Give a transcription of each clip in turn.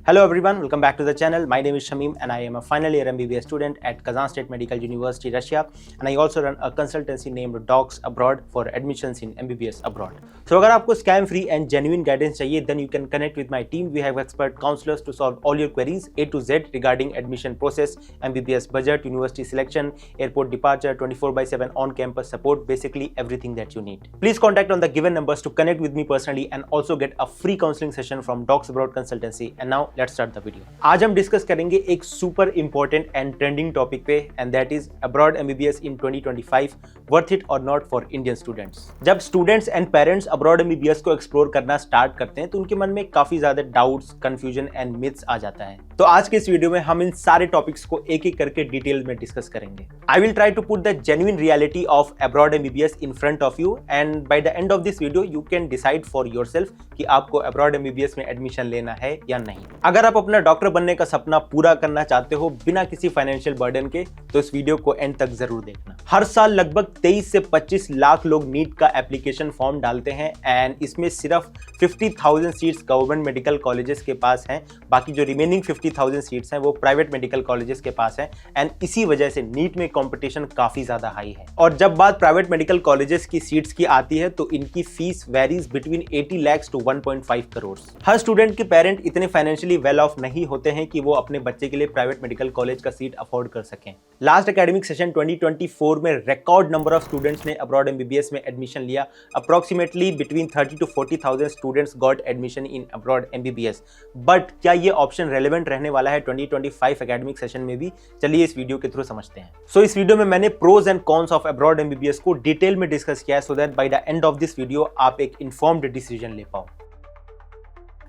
Hello everyone, welcome back to the channel. My name is Shamim and I am a final year MBBS student at Kazan State Medical University, Russia, and I also run a consultancy named Docs Abroad for admissions in MBBS abroad. So अगर आपको scam free and genuine guidance चाहिए, then you can connect with my team. We have expert counselors to solve all your queries A to Z regarding admission process, MBBS budget, university selection, airport departure, 24/7 on-campus support, basically everything that you need. Please contact on the given numbers to connect with me personally and also get a free counseling session from Docs Abroad Consultancy. And now let's start the video. आज हम discuss करेंगे एक super important and trending topic पे and that is abroad MBBS in 2025 worth it और not for Indian students. जब students and parents abroad MBBS को explore करना start करते हैं तो उनके मन में काफी ज्यादा डाउट्स, कंफ्यूजन एंड मिथ्स आ जाता है। तो आज के इस वीडियो में हम इन सारे टॉपिक्स को एक एक करके डिटेल में डिस्कस करेंगे। I will try to put the genuine reality of abroad MBBS in front of you and by the end of this video you can decide for yourself कि आपको अब्रॉड एमबीबीएस में admission लेना है या नहीं। अगर आप अपना डॉक्टर बनने का सपना पूरा करना चाहते हो बिना किसी फाइनेंशियल बर्डन के तो इस वीडियो को एंड तक जरूर देखना। हर साल लगभग 23 से 25 लाख लोग नीट का एप्लीकेशन फॉर्म डालते हैं एंड इसमें सिर्फ 50,000 सीट्स गवर्नमेंट मेडिकल कॉलेजेस के पास हैं, बाकी जो रिमेनिंग 50,000 सीट्स हैं वो प्राइवेट मेडिकल कॉलेजेस के पास हैं एंड इसी वजह से नीट में कंपटीशन काफी ज्यादा हाई है। और जब बात प्राइवेट मेडिकल कॉलेजेस की सीट्स की आती है तो इनकी fees varies between 80 lakhs to 1.5 crore. Her student के पेरेंट इतने फाइनेंशियली वेल ऑफ नहीं होते हैं कि वो अपने बच्चे के लिए प्राइवेट मेडिकल कॉलेज का सीट अफोर्ड कर सकें। लास्ट एकेडमिक सेशन 2024 में रिकॉर्ड नंबर ऑफ स्टूडेंट्स ने अब्रॉड एमबीबीएस में एडमिशन लिया। Approximately between 30 to 40,000 students got admission in abroad MBBS. But क्या ये ऑप्शन रेलेवेंट रहने वाला है 2025 एकेडमिक सेशन में भी? चलिए इस वीडियो के थ्रू समझते हैं। सो इस वीडियो में मैंने pros and cons of abroad MBBS को डिटेल में डिस्कस किया है so that by the end of this video आप एक इन्फॉर्म्ड डिसीजन ले पाओ।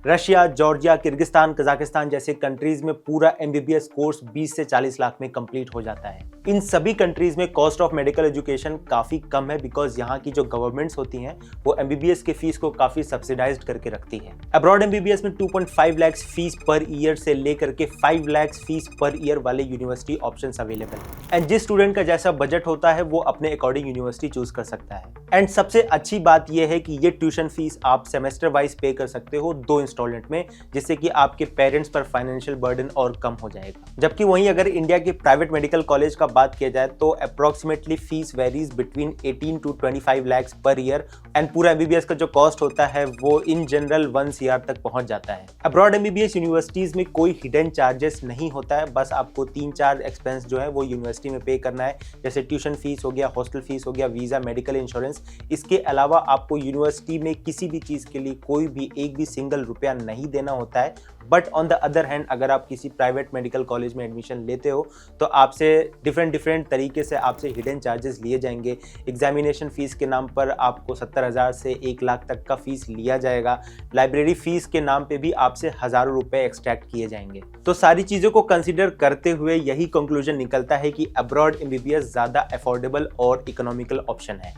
रशिया, जॉर्जिया, किर्गिस्तान, कजाकिस्तान जैसे कंट्रीज में पूरा एमबीबीएस कोर्स 20 से 40 लाख में कंप्लीट हो जाता है। इन सभी कंट्रीज में कॉस्ट ऑफ मेडिकल एजुकेशन काफी कम है बिकॉज यहाँ की जो गवर्नमेंट्स होती हैं वो एमबीबीएस के फीस को काफी सब्सिडाइज्ड करके रखती है। अब्रॉड एमबीबीएस में 2.5 लाख फीस पर ईयर से लेकर के 5 लाख फीस पर ईयर वाले यूनिवर्सिटी ऑप्शंस अवेलेबल है एंड जिस स्टूडेंट का जैसा बजट होता है वो अपने अकॉर्डिंग यूनिवर्सिटी चूज कर सकता है। एंड सबसे अच्छी बात यह है कि ये ट्यूशन फीस आप सेमेस्टर वाइज पे कर सकते हो 2 इंस्टॉलमेंट में, जिससे कि आपके पेरेंट्स पर फाइनेंशियल बर्डन और कम हो जाएगा। जबकि वहीं अगर इंडिया के प्राइवेट मेडिकल कॉलेज का बात किया जाए तो approximately fees varies between 18 to 25 lakhs per year and पूरा एमबीबीएस का जो कॉस्ट होता है वो इन जनरल 1 CR तक पहुंच जाता है। अब्रॉड एमबीबीएस यूनिवर्सिटीज में कोई हिडन चार्जेस नहीं होता है, बस आपको 3-4 एक्सपेंस जो है वो यूनिवर्सिटी में पे करना है, जैसे ट्यूशन फीस हो गया, हॉस्टल फीस हो गया, वीजा, मेडिकल इंश्योरेंस। इसके अलावा आपको यूनिवर्सिटी में किसी भी चीज के लिए कोई भी एक भी सिंगल रुपया नहीं देना होता है। But on the other hand अगर आप किसी प्राइवेट मेडिकल कॉलेज में एडमिशन लेते हो तो आपसे डिफरेंट तरीके से आपसे हिडन चार्जेस लिए जाएंगे। एग्जामिनेशन फीस के नाम पर आपको 70,000 से 1 लाख तक का फीस लिया जाएगा। लाइब्रेरी फीस के नाम पे भी आपसे हजारों रुपए एक्सट्रैक्ट किए जाएंगे। तो सारी चीज़ों को कंसिडर करते हुए यही कंक्लूजन निकलता है कि अब्रॉड एमबीबीएस ज़्यादा अफोर्डेबल और इकोनॉमिकल ऑप्शन है।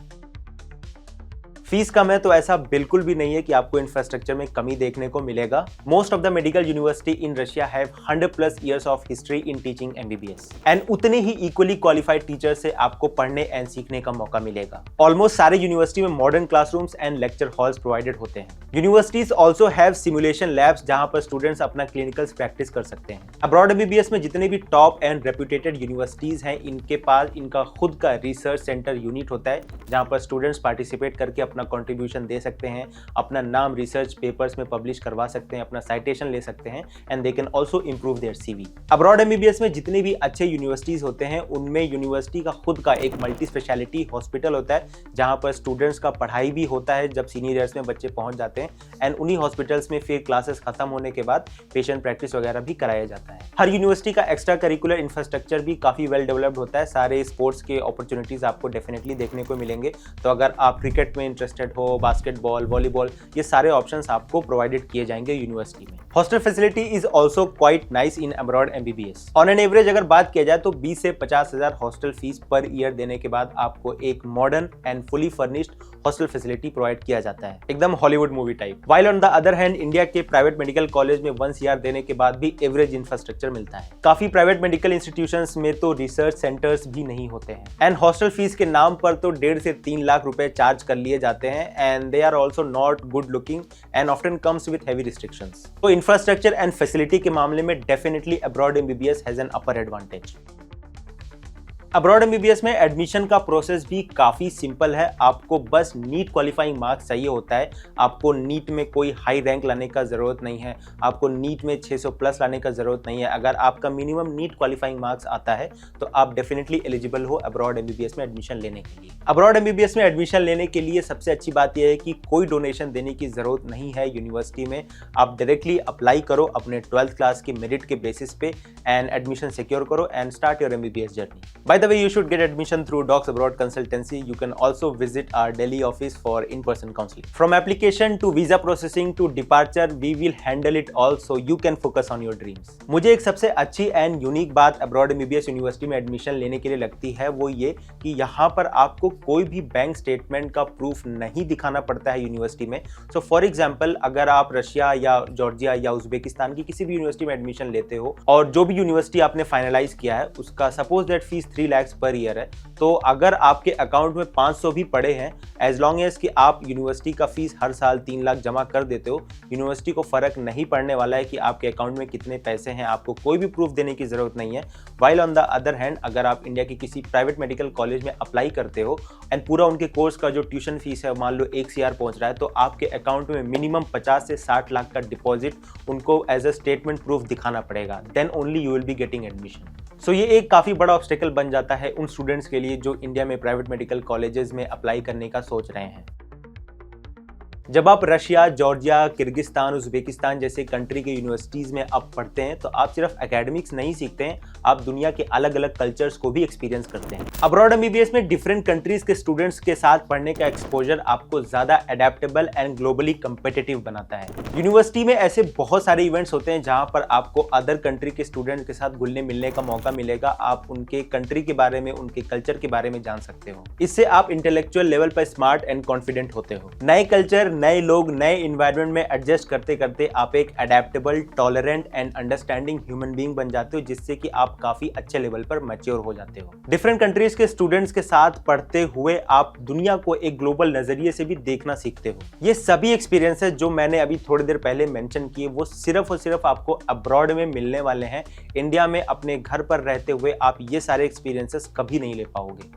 फीस कम है तो ऐसा बिल्कुल भी नहीं है कि आपको इंफ्रास्ट्रक्चर में कमी देखने को मिलेगा। Most of the medical university in Russia have 100+ years of history in teaching MBBS and उतने ही इक्वली क्वालिफाइड टीचर से आपको पढ़ने एंड सीखने का मौका मिलेगा। ऑलमोस्ट सारे यूनिवर्सिटी में modern classrooms and lecture halls provided होते हैं। Universities also have simulation labs जहां पर स्टूडेंट्स अपना क्लिनिकल प्रैक्टिस कर सकते हैं। अब्रॉड एमबीबीएस में जितने भी टॉप एंड रेप्यूटेटेड यूनिवर्सिटीज हैं इनके पास इनका खुद का रिसर्च सेंटर यूनिट होता है जहां पर स्टूडेंट्स पार्टिसिपेट करके अपना कंट्रीब्यूशन दे सकते हैं, अपना नाम रिसर्च पेपर्स में पब्लिश करवा सकते हैं, अपना साइटेशन ले सकते हैं and they can also improve there CV. Abroad MBBS में जितने भी अच्छे यूनिवर्सिटीज होते हैं उनमें यूनिवर्सिटी का खुद का एक मल्टी स्पेशलिटी हॉस्पिटल होता है जहां पर स्टूडेंट्स का पढ़ाई भी होता है जब सीनियर ईयर्स में बच्चे पहुंच जाते हैं एंड उन्हीं हॉस्पिटल्स में फिर क्लासेस खत्म होने के बाद पेशेंट प्रैक्टिस वगैरह भी कराया जाता है। हर यूनिवर्सिटी का एक्स्ट्रा करिकुलर इंफ्रास्ट्रक्चर भी काफी वेल डेवलप्ड होता है। सारे स्पोर्ट्स के अपॉर्चुनिटीज आपको डेफिनेटली देखने को मिलेंगे। तो अगर आप क्रिकेट में इंटरेस्टेड हो, बास्केटबॉल, वॉलीबॉल, ये सारे ऑप्शंस आपको प्रोवाइडेड किए जाएंगे यूनिवर्सिटी में। Hostel facility is also quite nice in abroad MBBS. On an average अगर बात किया जाए तो 20 से 50,000 हॉस्टल फीस पर ईयर देने के बाद आपको एक modern and fully furnished hostel facility provide किया जाता है, एकदम Hollywood movie type. While on the other hand India के प्राइवेट मेडिकल कॉलेज में 1 CR देने के बाद भी एवरेज इंफ्रास्ट्रक्चर मिलता है। काफी प्राइवेट मेडिकल इंस्टीट्यूशंस में तो रिसर्च सेंटर्स भी नहीं होते हैं एंड हॉस्टल फीस के नाम पर तो 1.5 से 3 लाख रुपए चार्ज कर लिए जाते हैं and they are also not good looking and often comes with heavy restrictions. तो इंफ्रास्ट्रक्चर एंड फैसिलिटी के मामले में definitely abroad MBBS has an upper advantage. Abroad MBBS में एडमिशन का प्रोसेस भी काफ़ी सिंपल है। आपको बस नीट क्वालिफाइंग मार्क्स चाहिए होता है। आपको नीट में कोई हाई रैंक लाने का ज़रूरत नहीं है, आपको नीट में 600 प्लस लाने का ज़रूरत नहीं है। अगर आपका मिनिमम नीट क्वालिफाइंग मार्क्स आता है तो आप डेफिनेटली एलिजिबल हो अब्रॉड एमबीबीएस में एडमिशन लेने के लिए। अब्रॉड एमबीबीएस में एडमिशन लेने के लिए सबसे अच्छी बात यह है कि कोई डोनेशन देने की ज़रूरत नहीं है यूनिवर्सिटी में। आप डायरेक्टली अप्लाई करो अपने 12th क्लास की मेरिट के बेसिस पे एंड एडमिशन सिक्योर करो and start your MBBS journey. By the way, you should get admission through Docs Abroad Consultancy. You can also visit our Delhi office for in-person counseling. From application to visa processing to departure, we will handle it all so you can focus on your dreams. मुझे एक सबसे अच्छी and unique बात abroad MBBS university में admission लेने के लिए लगती है वो ये कि यहाँ पर आपको कोई भी बैंक स्टेटमेंट का प्रूफ नहीं दिखाना पड़ता है यूनिवर्सिटी में। सो फॉर एग्जाम्पल अगर आप रशिया या जॉर्जिया या उज्बेकिस्तान की किसी भी यूनिवर्सिटी में एडमिशन लेते हो और जो भी यूनिवर्सिटी आपने फाइनलाइज किया है उसका suppose that fees 3 lakh per year है, तो अगर आपके अकाउंट में 500 भी पड़े हैं, एज लॉन्ग एज कि आप यूनिवर्सिटी का फीस हर साल 3 लाख जमा कर देते हो, यूनिवर्सिटी को फर्क नहीं पड़ने वाला है कि आपके अकाउंट में कितने पैसे हैं। आपको कोई भी प्रूफ देने की जरूरत नहीं है। While on the other hand अगर आप इंडिया की किसी प्राइवेट मेडिकल कॉलेज में अप्लाई करते हो एंड पूरा उनके कोर्स का जो ट्यूशन फीस है मान लो 1 CR पहुंच रहा है, तो आपके अकाउंट में मिनिमम 50 से 60 लाख का डिपॉजिट उनको एज अ स्टेटमेंट प्रूफ दिखाना पड़ेगा। Then only you will be getting admission. So ये एक काफ़ी बड़ा ऑब्स्टेकल बन जाता है उन स्टूडेंट्स के लिए जो इंडिया में प्राइवेट मेडिकल कॉलेजेस में अप्लाई करने का सोच रहे हैं। जब आप रशिया, जॉर्जिया, किर्गिस्तान, उज्बेकिस्तान जैसे कंट्री के यूनिवर्सिटीज़ में आप पढ़ते हैं तो आप सिर्फ एकेडमिक्स नहीं सीखते हैं, आप दुनिया के अलग अलग कल्चर्स को भी एक्सपीरियंस करते हैं। अब्रॉड एमबीबीएस में डिफरेंट कंट्रीज के स्टूडेंट्स के साथ पढ़ने का एक्सपोजर आपको ज़्यादा अडेप्टेबल एंड ग्लोबली कम्पिटिटिव बनाता है। यूनिवर्सिटी में ऐसे बहुत सारे इवेंट्स होते हैं जहाँ पर आपको अदर कंट्री के स्टूडेंट्स के साथ घुलने मिलने का मौका मिलेगा। आप उनके कंट्री के बारे में, उनके कल्चर के बारे में जान सकते हो। इससे आप इंटेलेक्चुअल लेवल पर स्मार्ट एंड कॉन्फिडेंट होते हो। नए कल्चर, नए लोग, नए इन्वायरमेंट में एडजस्ट करते करते आप एक adaptable, tolerant and understanding human being बन जाते हो, जिससे कि आप काफी अच्छे लेवल पर मैच्योर हो जाते हो। डिफरेंट कंट्रीज के स्टूडेंट्स के साथ पढ़ते हुए आप दुनिया को एक ग्लोबल नजरिए से भी देखना सीखते हो। ये सभी एक्सपीरियंसेस जो मैंने अभी थोड़ी देर पहले मेंशन किए वो सिर्फ और सिर्फ आपको अब्रॉड में मिलने वाले हैं। इंडिया में अपने घर पर रहते हुए आप ये सारे एक्सपीरियंसेस कभी नहीं ले पाओगे।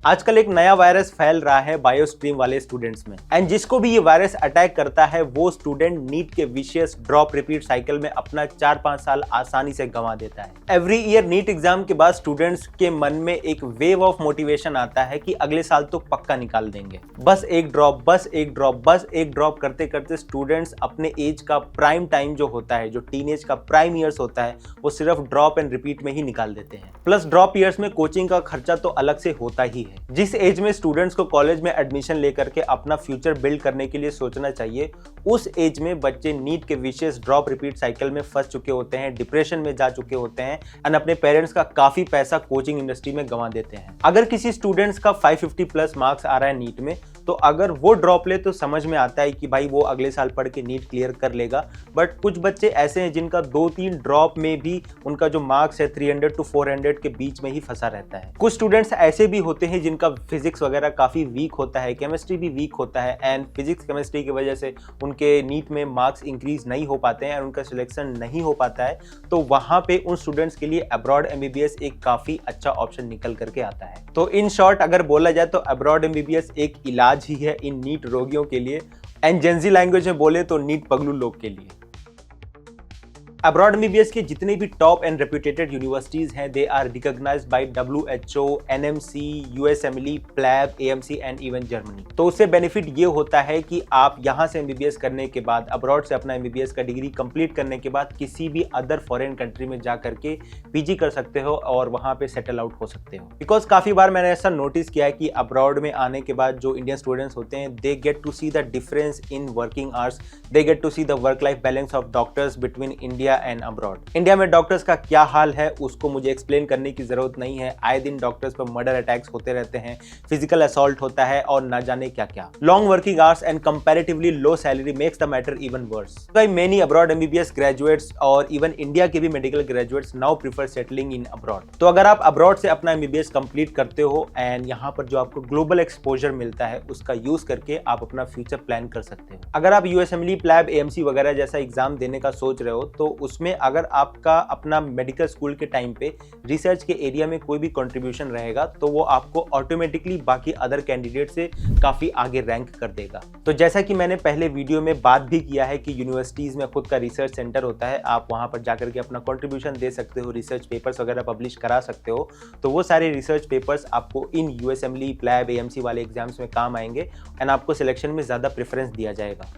आजकल एक नया वायरस फैल रहा है बायो स्ट्रीम वाले स्टूडेंट्स में, एंड जिसको भी ये वायरस अटैक करता है वो स्टूडेंट नीट के विशियस ड्रॉप रिपीट साइकिल में अपना 4-5 साल आसानी से गंवा देता है। एवरी ईयर नीट एग्जाम के बाद स्टूडेंट्स के मन में एक वेव ऑफ मोटिवेशन आता है कि अगले साल तो पक्का निकाल देंगे। बस एक ड्रॉप, बस एक ड्रॉप, बस एक ड्रॉप करते करते स्टूडेंट्स अपने एज का प्राइम टाइम जो होता है, जो टीनेज का प्राइम ईयर्स होता है, वो सिर्फ ड्रॉप एंड रिपीट में ही निकाल देते हैं। प्लस ड्रॉप ईयर्स में कोचिंग का खर्चा तो अलग से होता ही है। जिस एज में स्टूडेंट्स को कॉलेज में एडमिशन लेकर के अपना फ्यूचर बिल्ड करने के लिए सोचना चाहिए, उस एज में बच्चे नीट के विशेष ड्रॉप रिपीट साइकिल में फंस चुके होते हैं, डिप्रेशन में जा चुके होते हैं एंड अपने पेरेंट्स का काफी पैसा कोचिंग इंडस्ट्री में गंवा देते हैं। अगर किसी स्टूडेंट्स का 550 प्लस मार्क्स आ रहा है नीट में, तो अगर वो ड्रॉप ले तो समझ में आता है कि भाई वो अगले साल पढ़ के नीट क्लियर कर लेगा। बट कुछ बच्चे ऐसे हैं जिनका 2-3 ड्रॉप में भी उनका जो मार्क्स है 300 to 400 के बीच में ही फंसा रहता है। कुछ स्टूडेंट्स ऐसे भी होते हैं जिनका फिजिक्स वगैरह काफी वीक होता है, केमिस्ट्री भी वीक होता है एंड फिजिक्स केमिस्ट्री की वजह से उनके नीट में मार्क्स इंक्रीज नहीं हो पाते हैं और उनका सिलेक्शन नहीं हो पाता है। तो वहां पे उन स्टूडेंट्स के लिए अब्रॉड एमबीबीएस एक काफी अच्छा ऑप्शन निकल करके आता है। तो इन शॉर्ट अगर बोला जाए तो अब्रॉड एमबीबीएस एक इलाज ही है इन नीट रोगियों के लिए, एंड जेंजी लैंग्वेज में बोले तो नीट पगलू लोग के लिए। अब्रॉड एमबीबीएस के जितने भी टॉप एंड रेप्यूटेटेड यूनिवर्सिटीज हैं, they are recognised by WHO, NMC, USMLE, PLAB, AMC and even Germany. तो उससे बेनिफिट ये होता है कि आप यहाँ से एमबीबीएस करने के बाद, अब्रॉड से अपना एमबीबीएस का डिग्री कंप्लीट करने के बाद किसी भी अदर फॉरेन कंट्री में जा करके पीजी कर सकते हो और वहाँ पे सेटल आउट हो सकते हो। बिकॉज काफी बार मैंने ऐसा नोटिस किया है कि अब्रॉड में आने के बाद जो इंडियन स्टूडेंट्स होते हैं, they get to see the difference in working hours, they get to see the work life balance of doctors between India India and abroad. India में डॉक्टर्स का क्या हाल है उसको मुझे एक्सप्लेन करने की जरूरत नहीं है। आए दिन डॉक्टर्स पर मर्डर अटैक्स होते रहते हैं, फिजिकल असॉल्ट होता है और ना जाने क्या क्या। Long working hours and comparatively low salary makes the matter even worse. Many abroad MBBS graduates और इवन इंडिया के भी medical graduates now prefer settling in abroad. तो अगर आप अब्रॉड से अपना एमबीबीएस कंप्लीट करते हो एंड यहाँ पर जो आपको ग्लोबल एक्सपोजर मिलता है उसका यूज करके आप अपना फ्यूचर प्लान कर सकते हो। अगर आप यूएसएमएलई, प्लैब, एएमसी वगैरह जैसा एग्जाम देने का सोच रहे हो तो उसमें अगर आपका अपना मेडिकल स्कूल के टाइम पे रिसर्च के एरिया में कोई भी कंट्रीब्यूशन रहेगा तो वो आपको ऑटोमेटिकली बाकी अदर कैंडिडेट से काफी आगे रैंक कर देगा। तो जैसा कि मैंने पहले वीडियो में बात भी किया है कि यूनिवर्सिटीज में खुद का रिसर्च सेंटर होता है, आप वहां पर जाकर के अपना कंट्रीब्यूशन दे सकते हो, रिसर्च पेपर्स वगैरह पब्लिश करा सकते हो। तो वो सारे रिसर्च पेपर्स आपको इन यूएसएमएलई, प्लैब, एएमसी वाले एग्जाम्स में काम आएंगे एंड आपको सिलेक्शन में ज्यादा प्रेफरेंस दिया जाएगा।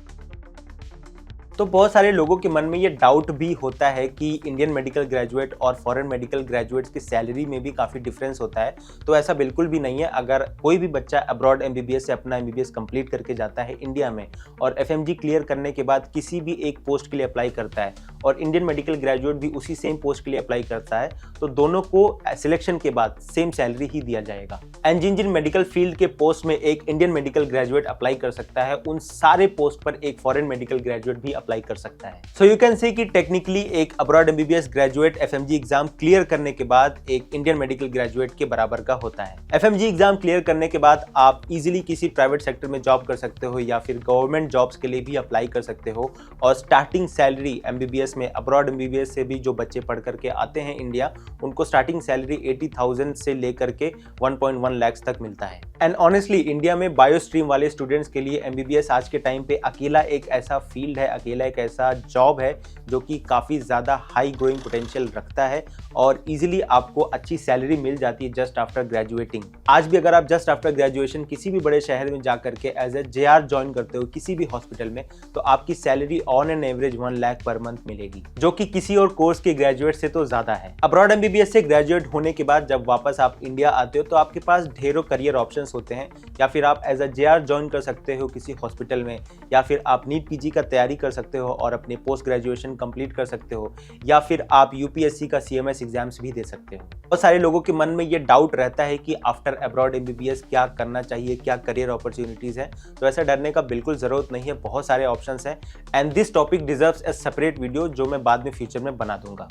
तो बहुत सारे लोगों के मन में ये डाउट भी होता है कि इंडियन मेडिकल ग्रेजुएट और फॉरेन मेडिकल ग्रेजुएट्स की सैलरी में भी काफ़ी डिफरेंस होता है। तो ऐसा बिल्कुल भी नहीं है। अगर कोई भी बच्चा अब्रॉड एमबीबीएस से अपना एमबीबीएस कंप्लीट करके जाता है इंडिया में और एफएमजी क्लियर करने के बाद किसी भी एक पोस्ट के लिए अप्लाई करता है और इंडियन मेडिकल ग्रेजुएट भी उसी सेम पोस्ट के लिए अप्लाई करता है तो दोनों को सिलेक्शन के बाद सेम सैलरी ही दिया जाएगा। एंड जिन जिन मेडिकल फील्ड के पोस्ट में एक इंडियन मेडिकल ग्रेजुएट अप्लाई कर सकता है उन सारे पोस्ट पर एक फॉरेन मेडिकल ग्रेजुएट भी अप्लाई कर सकता है। सो यू कैन से कि टेक्निकली एक abroad MBBS graduate FMG exam clear करने के बाद एक इंडियन मेडिकल ग्रेजुएट के बराबर का होता है। एफएमजी एग्जाम क्लियर करने के बाद आप इजीली किसी प्राइवेट सेक्टर में जॉब कर सकते हो या फिर गवर्नमेंट जॉब्स के लिए भी अप्लाई कर सकते हो। और स्टार्टिंग सैलरी एमबीबीएस में अब्रॉड एमबीबीएस से भी जो बच्चे पढ़ करके आते हैं इंडिया, उनको स्टार्टिंग सैलरी 80,000 से लेकर के 1.1 लाख तक मिलता है। एंड ऑनेस्टली इंडिया में बायो स्ट्रीम वाले स्टूडेंट्स के लिए एमबीबीएस आज के टाइम पे अकेला एक ऐसा फील्ड है, अकेला एक ऐसा जॉब है जो कि काफ़ी ज़्यादा हाई ग्रोइंग पोटेंशियल रखता है और इजीली आपको अच्छी सैलरी मिल जाती है जस्ट आफ्टर ग्रेजुएटिंग। आज भी अगर आप जस्ट आफ्टर ग्रेजुएशन किसी भी बड़े शहर में जा करके एज ए जेआर ज्वाइन करते हो किसी भी हॉस्पिटल में तो आपकी salary on an average 1 lakh per month मिलेगी, जो कि किसी और कोर्स के ग्रेजुएट से तो ज़्यादा है। अब्रॉड एमबीबीएस से ग्रेजुएट होने के बाद जब वापस आप इंडिया आते हो तो आपके पास ढेरों करियर ऑप्शंस होते हैं। या फिर आप एज अ जेआर ज्वाइन कर सकते हो किसी हॉस्पिटल में, या फिर आप नीट पीजी का तैयारी कर सकते हो और अपने पोस्ट ग्रेजुएशन कंप्लीट कर सकते हो, या फिर आप यूपीएससी का सीएमएस एग्जाम्स भी दे सकते हो। बहुत सारे लोगों के मन में ये डाउट रहता है कि आफ्टर अब्रॉड एमबीबीएस क्या करना चाहिए, क्या करियर अपॉर्चुनिटीज है। तो ऐसा डरने का बिल्कुल जरूरत नहीं है, बहुत सारे ऑप्शंस हैं and this topic deserves A separate video जो मैं बाद में फ्यूचर में बना दूंगा।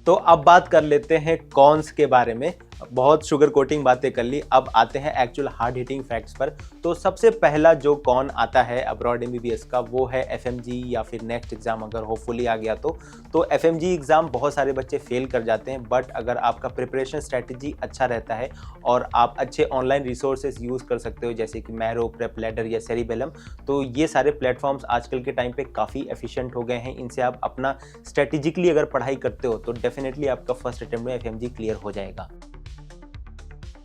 तो अब बात कर लेते हैं कॉन्स के बारे में। बहुत शुगर कोटिंग बातें कर ली, अब आते हैं एक्चुअल हार्ड हिटिंग फैक्ट्स पर। तो सबसे पहला जो कॉन आता है अब्रॉड एमबीबीएस का वो है एफएमजी या फिर नेक्स्ट एग्जाम अगर होपफुली आ गया तो एफएमजी एग्जाम बहुत सारे बच्चे फेल कर जाते हैं। बट अगर आपका प्रिपरेशन स्ट्रेटजी अच्छा रहता है और आप अच्छे ऑनलाइन रिसोर्सेज यूज़ कर सकते हो जैसे कि मैरो, प्रेप लैडर या सेरिबेलम, तो ये सारे प्लेटफॉर्म्स आजकल के टाइम पे काफ़ी एफिशिएंट हो गए हैं। इनसे आप अपना स्ट्रेटेजिकली अगर पढ़ाई करते हो तो डेफिनेटली आपका फर्स्ट अटेम्प्ट में एफएमजी क्लियर हो जाएगा।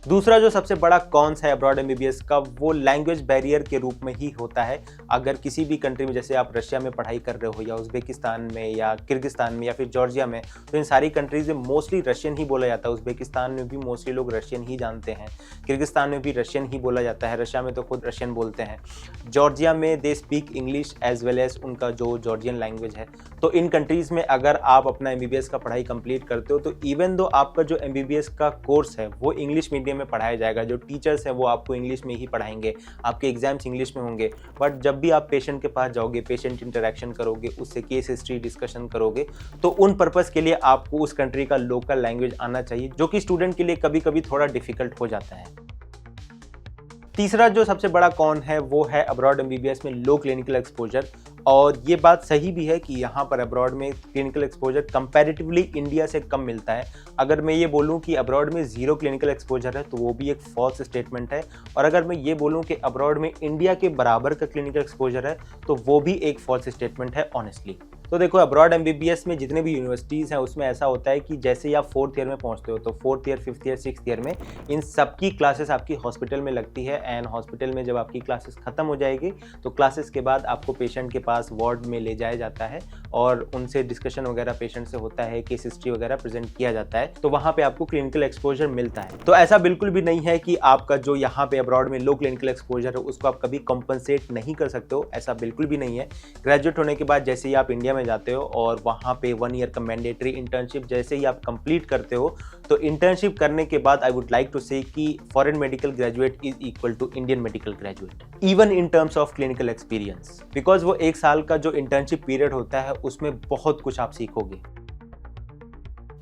दूसरा जो सबसे बड़ा कॉन्स है अब्रॉड एमबीबीएस का वो लैंग्वेज बैरियर के रूप में ही होता है। अगर किसी भी कंट्री में जैसे आप रशिया में पढ़ाई कर रहे हो या उज़्बेकिस्तान में या किर्गिस्तान में या फिर जॉर्जिया में, तो इन सारी कंट्रीज में मोस्टली रशियन ही बोला जाता है। उज़्बेकिस्तान में भी मोस्टली लोग रशियन ही जानते हैं, किर्गिस्तान में भी रशियन ही बोला जाता है, रशिया में तो खुद रशियन बोलते हैं, जॉर्जिया में they speak English as well as उनका जो जॉर्जियन लैंग्वेज है। तो इन कंट्रीज़ में अगर आप अपना एमबीबीएस का पढ़ाई कंप्लीट करते हो तो इवन दो आपका जो एमबीबीएस का कोर्स है वो इंग्लिश मीडियम में पढ़ाया जाएगा, जो टीचर्स हैं वो आपको इंग्लिश में ही पढ़ाएंगे, आपके एग्जाम्स इंग्लिश में होंगे। बट जब भी आप पेशेंट के पास जाओगे, पेशेंट इंटरेक्शन करोगे, उससे केस हिस्ट्री डिस्कशन करोगे, तो उन पर्पस के लिए आपको उस कंट्री का लोकल लैंग्वेज आना चाहिए, जो कि स्टूडेंट के लिए कभी कभी थोड़ा डिफिकल्ट हो जाता है। तीसरा जो सबसे बड़ा कॉन है वो है अब्रॉड एमबीबीएस में लो क्लिनिकल एक्सपोजर। और ये बात सही भी है कि यहाँ पर अब्रॉड में क्लिनिकल एक्सपोजर कंपैरेटिवली इंडिया से कम मिलता है। अगर मैं ये बोलूँ कि अब्रॉड में ज़ीरो क्लिनिकल एक्सपोजर है तो वो भी एक फॉल्स स्टेटमेंट है, और अगर मैं ये बोलूँ कि अब्रॉड में इंडिया के बराबर का क्लिनिकल एक्सपोजर है तो वो भी एक फॉल्स स्टेटमेंट है ऑनेस्टली। तो देखो अब्रॉड एमबीबीएस में जितने भी यूनिवर्सिटीज़ हैं उसमें ऐसा होता है कि जैसे ही आप 4th ईयर में पहुंचते हो तो 4th year, 5th year, 6th year में इन सबकी क्लासेस आपकी हॉस्पिटल में लगती है। एंड हॉस्पिटल में जब आपकी क्लासेस खत्म हो जाएगी तो क्लासेस के बाद आपको पेशेंट के पास वार्ड में ले जाया जाता है और उनसे डिस्कशन वगैरह पेशेंट से होता है, केस हिस्ट्री वगैरह प्रेजेंट किया जाता है, तो वहाँ पे आपको क्लिनिकल एक्सपोजर मिलता है। तो ऐसा बिल्कुल भी नहीं है कि आपका जो यहाँ पे अब्रॉड में लो क्लिनिकल एक्सपोजर है उसको आप कभी कंपनसेट नहीं कर सकते हो, ऐसा बिल्कुल भी नहीं है। ग्रेजुएट होने के बाद जैसे ही आप इंडिया में जाते हो और वहाँ पे 1 ईयर का मैंडेटरी इंटर्नशिप जैसे ही आप कंप्लीट करते हो, तो इंटर्नशिप करने के बाद I would like to say कि foreign medical graduate is equal to Indian medical graduate even in terms of clinical experience, because वो 1 साल का जो इंटर्नशिप पीरियड होता है उसमें बहुत कुछ आप सीखोगे।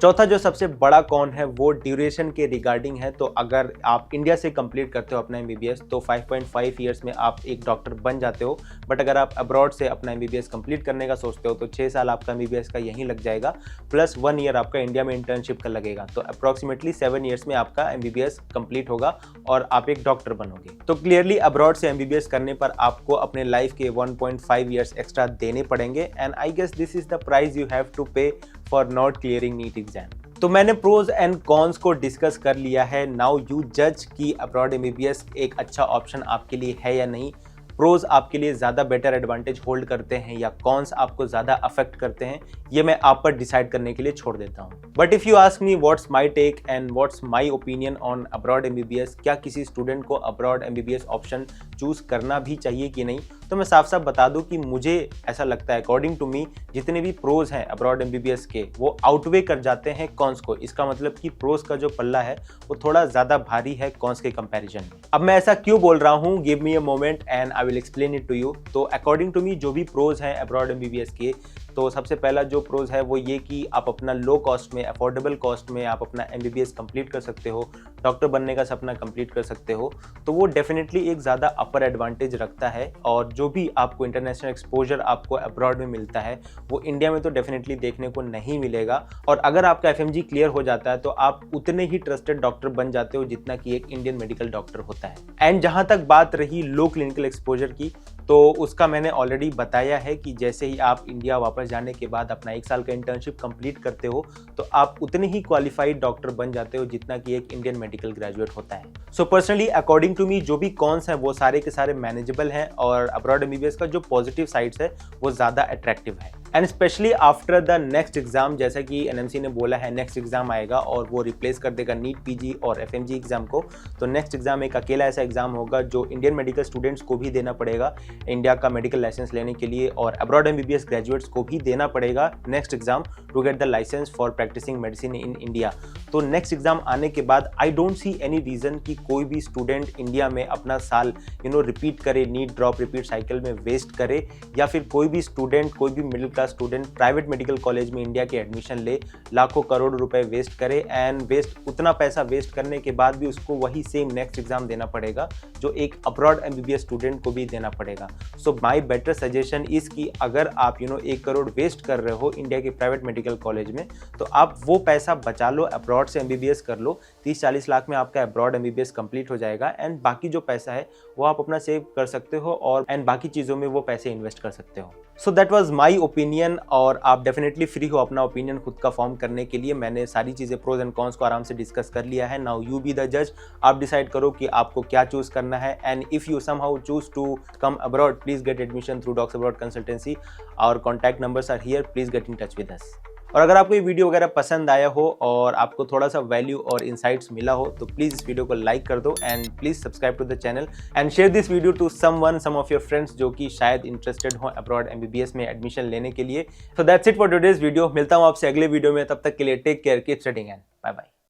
चौथा जो सबसे बड़ा कॉन है वो ड्यूरेशन के रिगार्डिंग है। तो अगर आप इंडिया से कंप्लीट करते हो अपना एमबीबीएस तो 5.5 ईयर्स में आप एक डॉक्टर बन जाते हो, बट अगर आप अब्रॉड से अपना एमबीबीएस कंप्लीट करने का सोचते हो तो 6 साल आपका एमबीबीएस का यहीं लग जाएगा, प्लस 1 ईयर आपका इंडिया में इंटर्नशिप का लगेगा, तो अप्रॉक्सीमेटली 7 ईयर्स में आपका एमबीबीएस कंप्लीट होगा और आप एक डॉक्टर बनोगे। तो क्लियरली अब्रॉड से एमबीबीएस करने पर आपको अपने लाइफ के 1.5 ईयर्स एक्स्ट्रा देने पड़ेंगे, and I guess this is the price you have to pay for not clearing NEET exam. तो मैंने प्रोज एंड कॉन्स को डिस्कस कर लिया है। नाउ यू जज कि अब्रॉड एमबीबीएस एक अच्छा ऑप्शन आपके लिए है या नहीं। प्रोज आपके लिए ज़्यादा बेटर एडवांटेज होल्ड करते हैं या कॉन्स आपको ज़्यादा अफेक्ट करते हैं, ये मैं आप पर डिसाइड करने के लिए छोड़ देता हूँ। But if you ask me what's my take and what's my opinion on abroad MBBS, क्या किसी स्टूडेंट को अब्रॉड एमबीबीएस ऑप्शन चूज करना भी चाहिए कि नहीं, तो मैं साफ साफ बता दूं कि मुझे ऐसा लगता है, अकॉर्डिंग टू मी जितने भी प्रोज हैं अब्रॉड एमबीबीएस के वो आउटवे कर जाते हैं कॉन्स को। इसका मतलब कि प्रोज का जो पल्ला है वो थोड़ा ज़्यादा भारी है कॉन्स के कंपैरिजन में। अब मैं ऐसा क्यों बोल रहा हूँ, give me a moment and I will explain it to you. तो अकॉर्डिंग टू मी जो भी प्रोज हैं अब्रॉड एमबीबीएस के, तो सबसे पहला जो प्रोज है वो ये कि आप अपना लो कॉस्ट में, अफोर्डेबल कॉस्ट में आप अपना एमबीबीएस कंप्लीट कर सकते हो, डॉक्टर बनने का सपना कंप्लीट कर सकते हो, तो वो डेफिनेटली एक ज़्यादा अपर एडवांटेज रखता है। और जो भी आपको इंटरनेशनल एक्सपोजर आपको अब्रॉड में मिलता है वो इंडिया में तो डेफिनेटली देखने को नहीं मिलेगा। और अगर आपका एफएमजी क्लियर हो जाता है तो आप उतने ही ट्रस्टेड डॉक्टर बन जाते हो जितना कि एक इंडियन मेडिकल डॉक्टर होता है। एंड जहाँ तक बात रही लो क्लिनिकल एक्सपोजर की, तो उसका मैंने ऑलरेडी बताया है कि जैसे ही आप इंडिया वापस जाने के बाद अपना 1 साल का इंटर्नशिप कंप्लीट करते हो तो आप उतने ही क्वालिफाइड डॉक्टर बन जाते हो जितना कि एक इंडियन मेडिकल ग्रेजुएट होता है। So personally according to me जो भी कॉन्स हैं वो सारे के सारे मैनेजेबल हैं और अब्रॉड एमबीबीएस का जो पॉजिटिव साइड्स है वो ज़्यादा अट्रैक्टिव है। And specially after the next exam, जैसा कि एनएमसी ने बोला है नेक्स्ट एग्जाम आएगा और वो रिप्लेस कर देगा नीट पीजी और एफएमजी एग्जाम को, तो नेक्स्ट एग्जाम एक अकेला ऐसा एग्जाम होगा जो इंडियन मेडिकल स्टूडेंट्स को भी देना पड़ेगा इंडिया का मेडिकल लाइसेंस लेने के लिए, और अब्रॉड एमबीबीएस ग्रेजुएट्स को भी देना पड़ेगा next exam to get the licence for practising medicine in India. तो नेक्स्ट एग्जाम आने के बाद I don't see any reason कि कोई भी स्टूडेंट इंडिया में अपना साल रिपीट करे, नीट ड्रॉप रिपीट साइकिल में वेस्ट करे, या फिर कोई भी स्टूडेंट, कोई भी middle class student private medical college में इंडिया के एडमिशन ले, लाखों करोड़ रुपए वेस्ट करे, एंड उतना पैसा वेस्ट करने के बाद भी उसको वही सेम नेक्स्ट एग्जाम देना पड़ेगा जो एक अब्रॉड एमबीबीएस स्टूडेंट को भी देना पड़ेगा। सो माई बेटर सजेशन इज कि अगर आप 1 करोड़ वेस्ट कर रहे हो इंडिया के प्राइवेट मेडिकल कॉलेज में, तो आप वो पैसा बचा लो, अब्रॉड से एमबीबीएस कर लो, 30-40 लाख में आपका अब्रॉड एमबीबीएस कंप्लीट हो जाएगा, एंड बाकी जो पैसा है वो आप अपना सेव कर सकते हो और एंड बाकी चीज़ों में वो पैसे इन्वेस्ट कर सकते हो। So that was my opinion, और आप डेफिनेटली फ्री हो अपना ओपिनियन खुद का फॉर्म करने के लिए। मैंने सारी चीज़ें प्रोज एंड कॉन्स को आराम से डिस्कस कर लिया है। नाउ यू बी द जज, आप डिसाइड करो कि आपको क्या चूज करना है। And if you somehow choose to come abroad, please get admission through Docs Abroad consultancy. Our contact numbers are here, please get in touch with us. और अगर आपको ये वीडियो वगैरह पसंद आया हो और आपको थोड़ा सा वैल्यू और इनसाइट्स मिला हो तो प्लीज़ इस वीडियो को लाइक कर दो, and please subscribe to the channel and share this video to some of your friends जो कि शायद इंटरेस्टेड हो अब्रॉड एमबीबीएस में एडमिशन लेने के लिए। So that's it for today's video. मिलता हूँ आपसे अगले वीडियो में, तब तक के लिए take care, keep studying and bye bye.